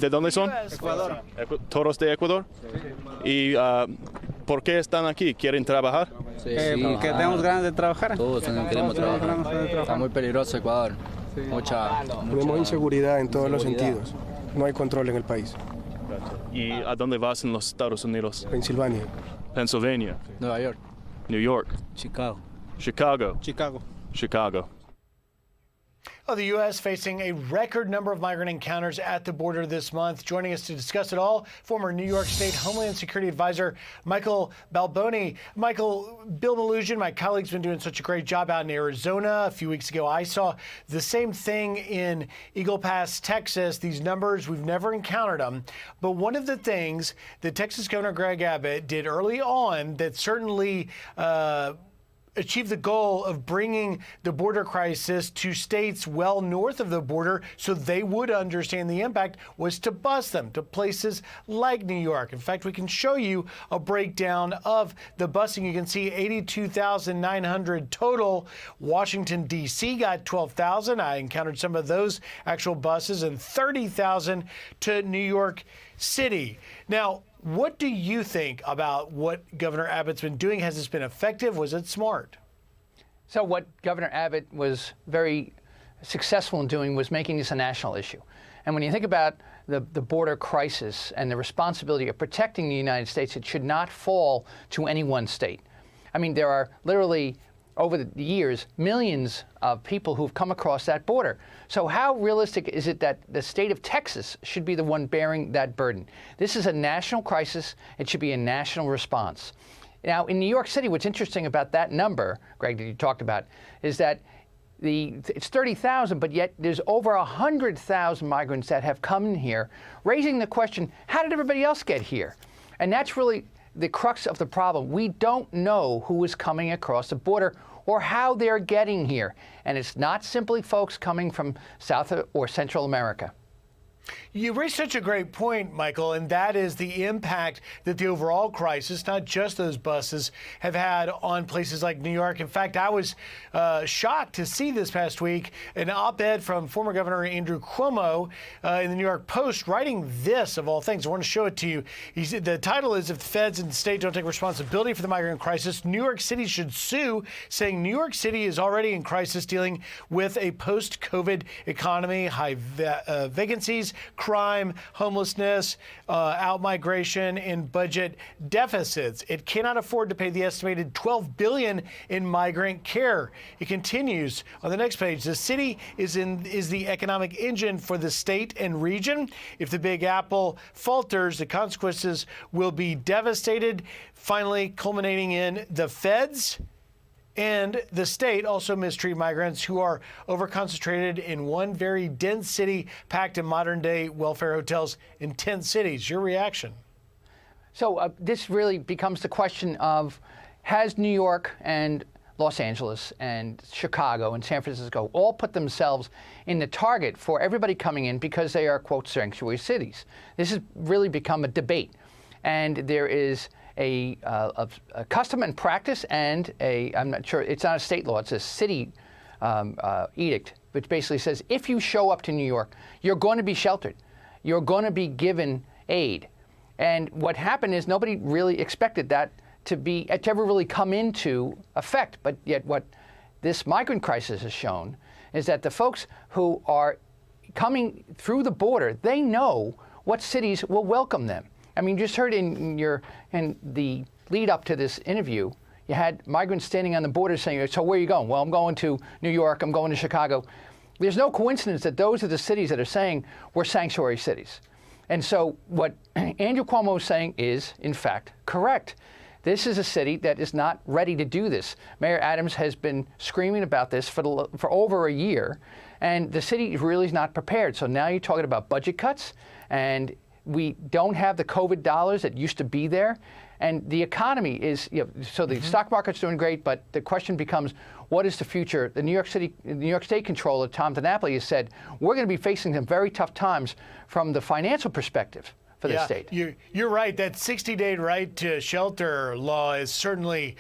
¿De dónde son? Ecuador. ¿Todos de Ecuador? ¿Y por qué están aquí? ¿Quieren trabajar? Sí, porque tenemos ganas de trabajar. Todos queremos trabajar. Está muy peligroso Ecuador. Tenemos inseguridad en todos los sentidos. No hay control en el país. ¿Y a dónde vas en los Estados Unidos? Pensilvania. Pennsylvania. Nueva York. New York. Chicago. Chicago. Chicago. Chicago. Oh, the U.S. facing a record number of migrant encounters at the border this month. Joining us to discuss it all, former New York State Homeland Security Advisor Michael Balboni. Michael, Bill Malugin, my colleague's been doing such a great job out in Arizona. A few weeks ago, I saw the same thing in Eagle Pass, Texas. These numbers, we've never encountered them. But one of the things that Texas Governor Greg Abbott did early on that certainly achieve the goal of bringing the border crisis to states well north of the border so they would understand the impact was to bus them to places like New York. In fact, we can show you a breakdown of the busing. You can see 82,900 total. Washington, D.C. got 12,000. I encountered some of those actual buses, and 30,000 to New York City. Now, what do you think about what Governor Abbott's been doing? Has this been effective? Was it smart? So what Governor Abbott was very successful in doing was making this a national issue. And when you think about the border crisis and the responsibility of protecting the United States, it should not fall to any one state. I mean, there are literally, over the years, millions of people who've come across that border. So how realistic is it that the state of Texas should be the one bearing that burden? This is a national crisis. It should be a national response. Now, in New York City, what's interesting about that number, Greg, that you talked about, is that it's 30,000, but yet there's over 100,000 migrants that have come in here, raising the question, how did everybody else get here? And that's really the crux of the problem. We don't know who is coming across the border or how they're getting here. And it's not simply folks coming from South or Central America. You raised such a great point, Michael, and that is the impact that the overall crisis, not just those buses, have had on places like New York. In fact, I was shocked to see this past week an op-ed from former Governor Andrew Cuomo in the New York Post writing this, of all things. I want to show it to you. The title is, "If the feds and the state don't take responsibility for the migrant crisis, New York City should sue," saying New York City is already in crisis dealing with a post-COVID economy, high vacancies, crime, homelessness, out-migration, and budget deficits. It cannot afford to pay the estimated $12 billion in migrant care. It continues on the next page. The city is the economic engine for the state and region. If the Big Apple falters, the consequences will be devastated, finally culminating in the feds and the state also mistreat migrants who are overconcentrated in one very dense city, packed in modern-day welfare hotels in 10 cities. Your reaction? So this really becomes the question of, has New York and Los Angeles and Chicago and San Francisco all put themselves in the target for everybody coming in because they are, quote, sanctuary cities? This has really become a debate. And there is a custom and practice and I'm not sure, it's not a state law, it's a city edict, which basically says if you show up to New York, you're going to be sheltered. You're going to be given aid. And what happened is nobody really expected that to ever really come into effect. But yet what this migrant crisis has shown is that the folks who are coming through the border, they know what cities will welcome them. I mean, you just heard in the lead up to this interview, you had migrants standing on the border saying, so where are you going? Well, I'm going to New York, I'm going to Chicago. There's no coincidence that those are the cities that are saying we're sanctuary cities. And so what Andrew Cuomo is saying is, in fact, correct. This is a city that is not ready to do this. Mayor Adams has been screaming about this for over a year, and the city really is not prepared. So now you're talking about budget cuts, and we don't have the COVID dollars that used to be there. And the economy is, so the stock market's doing great, but the question becomes, what is the future? The New York State Comptroller, Tom DiNapoli, has said, we're going to be facing some very tough times from the financial perspective for the state. You're right. That 60-day right to shelter law has certainly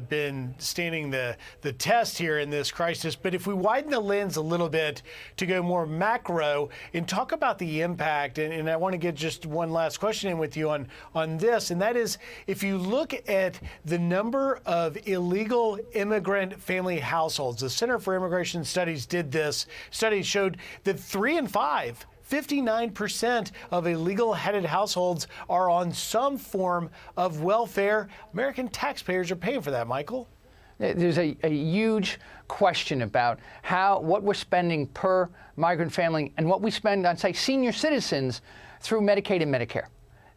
been standing the test here in this crisis. But if we widen the lens a little bit to go more macro and talk about the impact, and I want to get just one last question in with you on this, and that is, if you look at the number of illegal immigrant family households, the Center for Immigration Studies did this. Studies showed that 3 in 5, 59% of illegal-headed households are on some form of welfare. American taxpayers are paying for that, Michael. There's a huge question about what we're spending per migrant family and what we spend on, say, senior citizens through Medicaid and Medicare.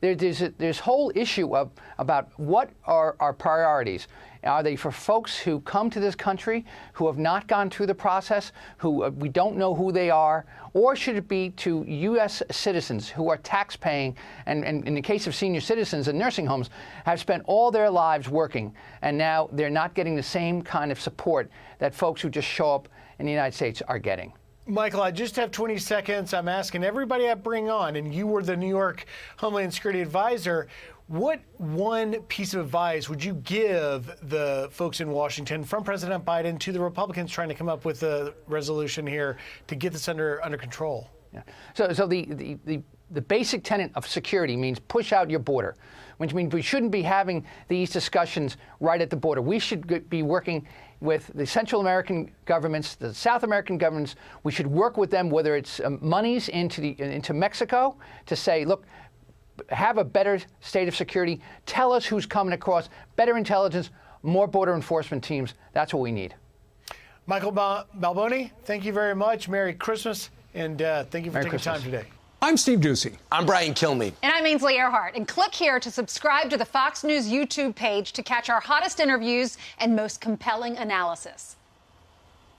There's whole issue about what are our priorities. Are they for folks who come to this country, who have not gone through the process, who we don't know who they are, or should it be to U.S. citizens who are tax-paying and in the case of senior citizens in nursing homes, have spent all their lives working, and now they're not getting the same kind of support that folks who just show up in the United States are getting? Michael, I just have 20 seconds. I'm asking everybody I bring on, and you were the New York Homeland Security Advisor. What one piece of advice would you give the folks in Washington from President Biden to the Republicans trying to come up with a resolution here to get this under control? Yeah. So the basic tenet of security means push out your border, which means we shouldn't be having these discussions right at the border. We should be working with the Central American governments, the South American governments. We should work with them, whether it's monies into Mexico to say, look, have a better state of security. Tell us who's coming across. Better intelligence, more border enforcement teams. That's what we need. Michael Balboni, thank you very much. Merry Christmas, and thank you for taking time today. I'm Steve Doocy. I'm Brian Kilmeade. And I'm Ainsley Earhart. And click here to subscribe to the Fox News YouTube page to catch our hottest interviews and most compelling analysis.